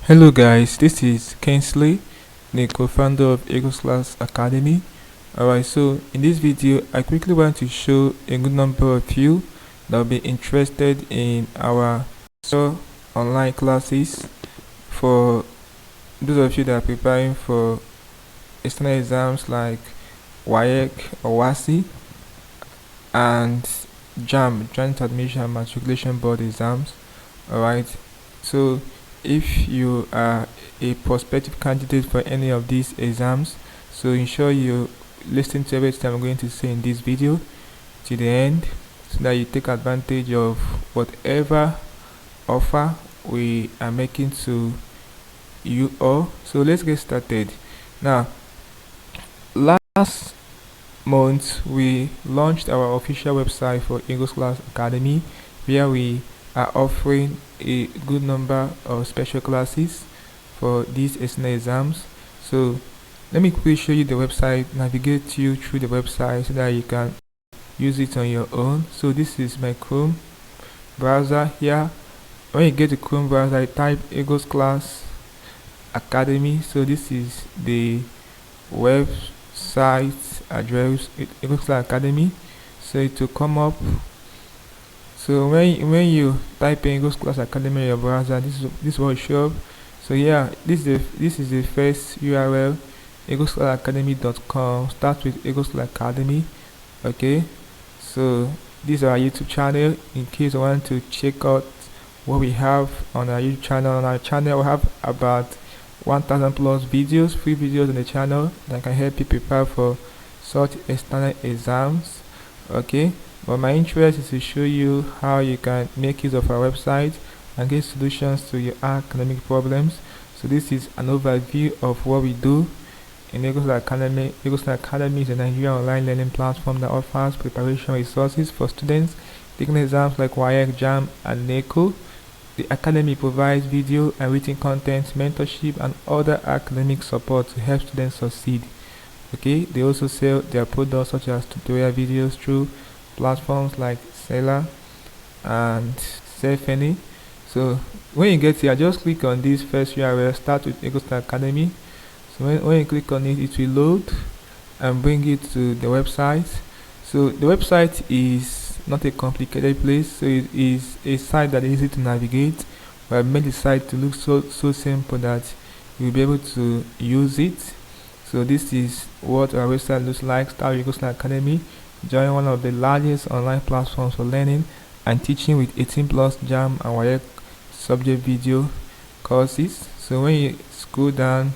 Hello guys, this is Kensley, the co-founder of Eagles Class Academy. Alright, so in this video, I quickly want to show a good number of you that will be interested in our online classes. For those of you that are preparing for external exams like WAEC or WASI and JAMB, Joint Admission and Matriculation Board exams. Alright, so if you are a prospective candidate for any of these exams, so ensure you listen to everything I'm going to say in this video to the end, so that you take advantage of whatever offer we are making to you all. So let's get started. Now, last month we launched our official website for Eagles Class Academy, where we are offering a good number of special classes for these external exams. So let me quickly show you the website, navigate you through the website so that you can use it on your own. So this is my Chrome browser here. When you get the Chrome browser, type Eagles Class Academy. So this is the website address, Eagles Class Academy. So it will come up. So when you type in Eagles Class Academy in your browser, this will show up. So yeah, this is the first URL, eaglesclassacademy.com. Start with Eagles Class Academy. Okay, so this is our YouTube channel. In case you want to check out what we have on our YouTube channel, we have about 1,000 plus videos, free videos on the channel that can help you prepare for such external exams. Okay, but my interest is to show you how you can make use of our website and get solutions to your academic problems. So this is an overview of what we do in Eagles Academy. Eagles Academy is a Nigerian online learning platform that offers preparation resources for students taking exams like WAEC, JAMB and WAEC. The Academy provides video and written content, mentorship and other academic support to help students succeed. Okay, they also sell their products such as tutorial videos through platforms like Seller and Selfany. So when you get here, just click on this first URL, start with Eagles Academy. So when you click on it, it will load and bring you to the website. So the website is not a complicated place, so it is a site that is easy to navigate. We have made the site to look so simple that you'll be able to use it. So this is what our website looks like. Start with Eagles Academy. Join one of the largest online platforms for learning and teaching with 18 plus JAMB and WAEC subject video courses. So when you scroll down,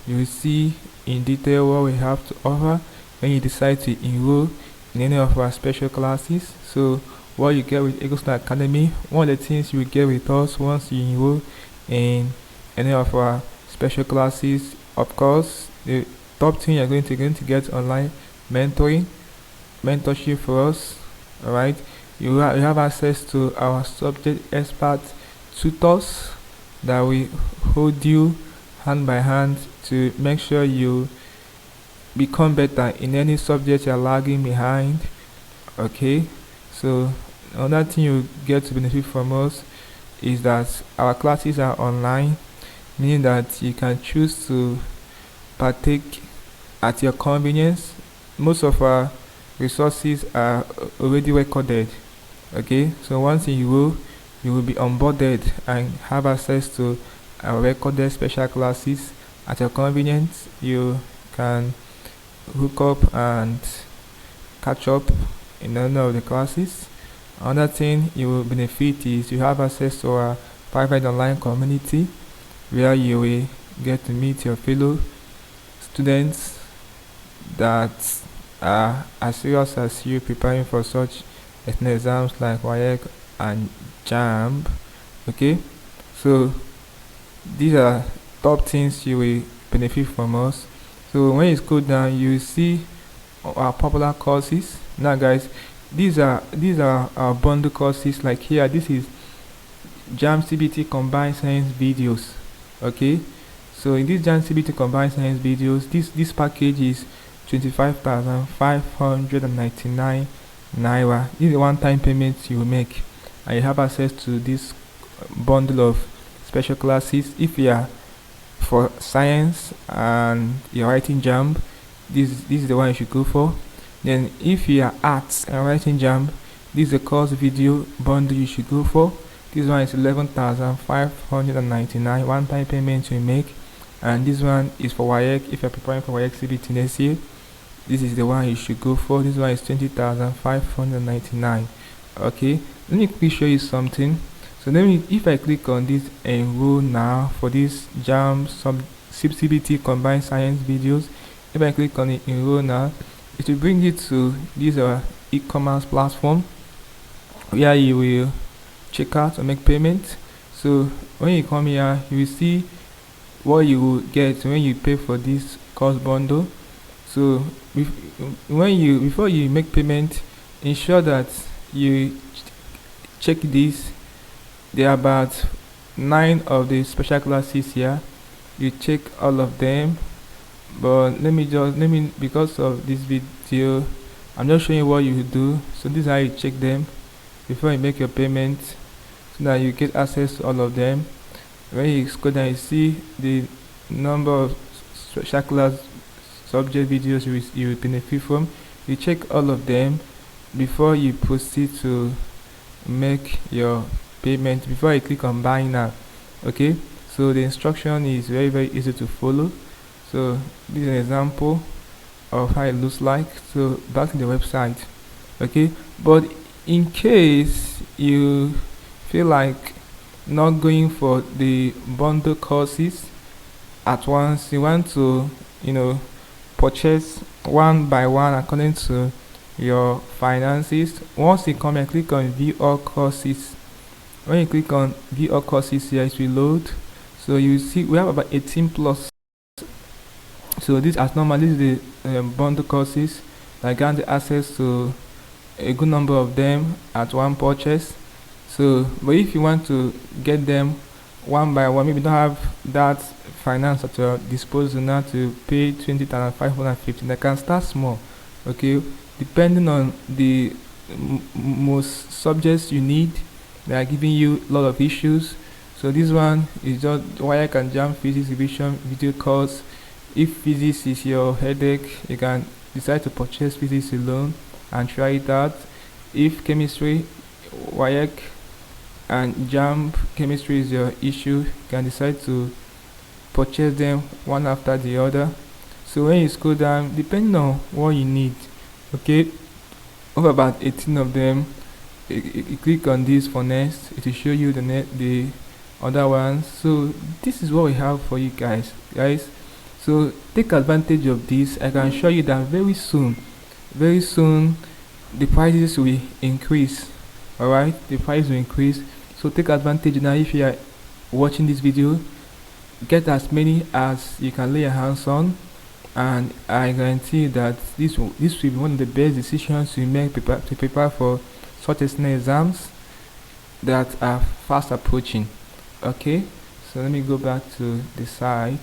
you will see in detail what we have to offer when you decide to enroll in any of our special classes. So what you get with Eagles Academy, one of the things you will get with us once you enroll in any of our special classes, of course, the top thing you're going to get online mentorship for us. Alright, you have access to our subject expert tutors that will hold you hand by hand to make sure you become better in any subject you're lagging behind. Okay, so another thing you get to benefit from us is that our classes are online, meaning that you can choose to partake at your convenience. Most of our resources are already recorded. Okay, so once you will be onboarded and have access to our recorded special classes at your convenience. You can hook up and catch up in any of the classes. Another thing you will benefit is you have access to our private online community, where you will get to meet your fellow students that are as serious as you preparing for such exams like WAEC and JAMB. Okay, so these are top things you will benefit from us. So when you scroll down, you see our popular courses. Now guys, these are our bundle courses. Like here, this is JAMB CBT combined science videos. Okay, so in this JAMB CBT combined science videos, this package is 25,599 Naira. This is a one-time payment you will make, and you have access to this bundle of special classes. If you are for science and you're writing JAMB, this is the one you should go for. Then if you are arts and writing JAMB, this is a course video bundle you should go for. This one is 11,599 one-time payment you make, and this one is for WAEC. If you're preparing for WAEC CBT next year, this is the one you should go for. This one is 20,599. Okay, let me quickly show you something. So if I click on this enroll now for this JAMB CBT combined science videos, if I click on it, enroll now, it will bring you to this e-commerce platform where you will check out or make payment. So when you come here, you will see what you will get when you pay for this course bundle. So before you make payment, ensure that you check this. There are about 9 of the special classes here. You check all of them, but because of this video, I'm just showing you what you do. So this is how you check them before you make your payment, so that you get access to all of them. When you scroll down, you see the number of special class subject videos you will benefit from. You check all of them before you proceed to make your payment, before you click on buy now. Okay, so the instruction is very easy to follow. So this is an example of how it looks like. So back to the website. Okay, but in case you feel like not going for the bundle courses at once, you want to purchase one by one according to your finances. Once you come and click on view all courses, when you click on view all courses here, it will load. So you see we have about 18 plus. So this is the bundle courses that grant the access to a good number of them at one purchase. So but if you want to get them one by one, maybe you don't have that finance at your disposal now to pay 20,550, they can start small. Okay, depending on the most subjects you need, they are giving you a lot of issues. So this one is just WAEC and JAMB physics revision video course. If physics is your headache, you can decide to purchase physics alone and try it out. If chemistry, WAEC and JAMB chemistry is your issue, you can decide to purchase them one after the other. So when you scroll down, depending on what you need, okay, over about 18 of them, you click on this for next, it will show you the other ones. So this is what we have for you guys. So take advantage of this. I can show you that very soon the prices will increase. Alright, the price will increase. So take advantage now. If you are watching this video, get as many as you can lay your hands on, and I guarantee that this will be one of the best decisions you make to prepare for such exams that are fast approaching. Okay, so let me go back to the site.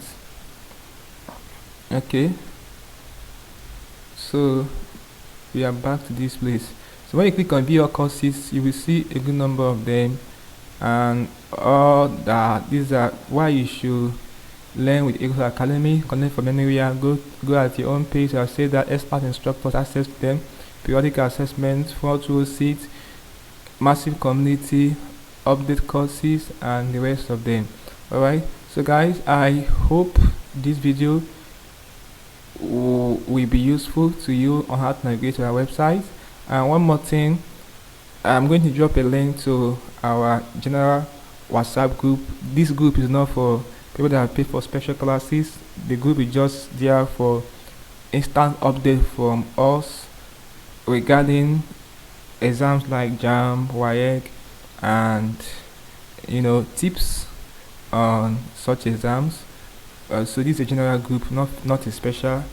Okay, so we are back to this place. So when you click on view your courses, you will see a good number of them, and all that. These are why you should learn with Eagles Academy. Connect from anywhere. Go at your own pace. I'll say that expert instructors access to them, periodic assessments, 4 seats, massive community, update courses, and the rest of them. Alright, so guys, I hope this video will be useful to you on how to navigate to our website. And one more thing, I'm going to drop a link to our general WhatsApp group. This group is not for people that have paid for special classes. The group is just there for instant update from us regarding exams like JAMB, WAEC, and tips on such exams. So this is a general group, not a special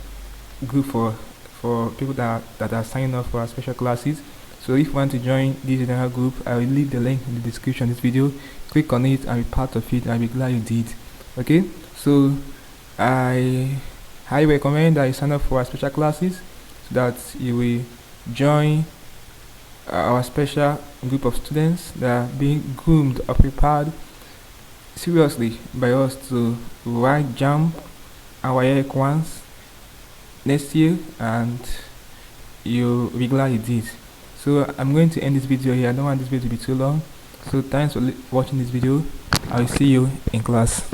group for people that are signing up for our special classes. So if you want to join this general group, I will leave the link in the description of this video. Click on it and be part of it, and I'll be glad you did. Okay, so I highly recommend that you sign up for our special classes so that you will join our special group of students that are being groomed or prepared seriously by us to write JAMB and WAEC once next year, and you'll be glad you did. So I'm going to end this video here. I don't want this video to be too long. So thanks for watching this video. I'll see you in class.